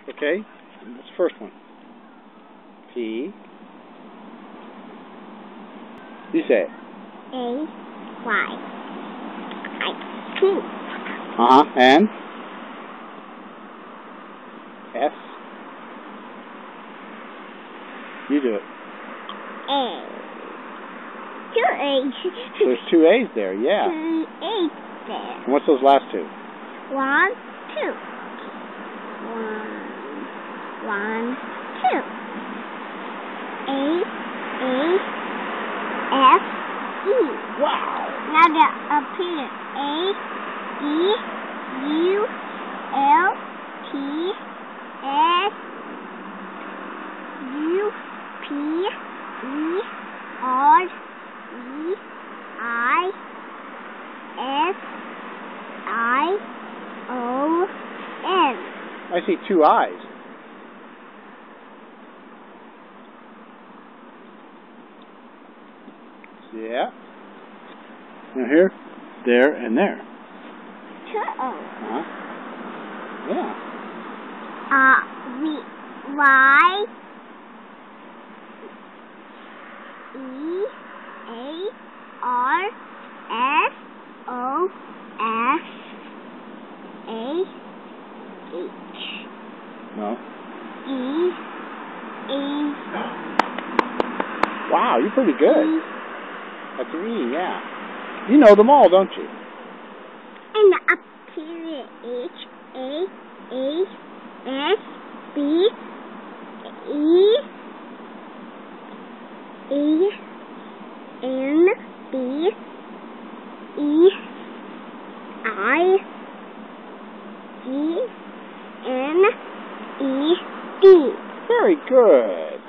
Okay? What's the first one? P. You say it. A-Y-I-T. And? S. You do it. A. 2 A's. There's 2 A's there, yeah. 2 A's there. And what's those last two? 1, 2. 1, 2. A-F-E. Wow. Now the appear A-E-U-L-P-E-R-E-I-S-I-O-N. I see 2 I's. Yeah. Now here, there, and there. 2 O's. Yeah. Y E A R S O S A H. No. E E. Wow, you're pretty good. That's an E, yeah. You know them all, don't you? And up here H A S B E E N B E I G N E D. Very good.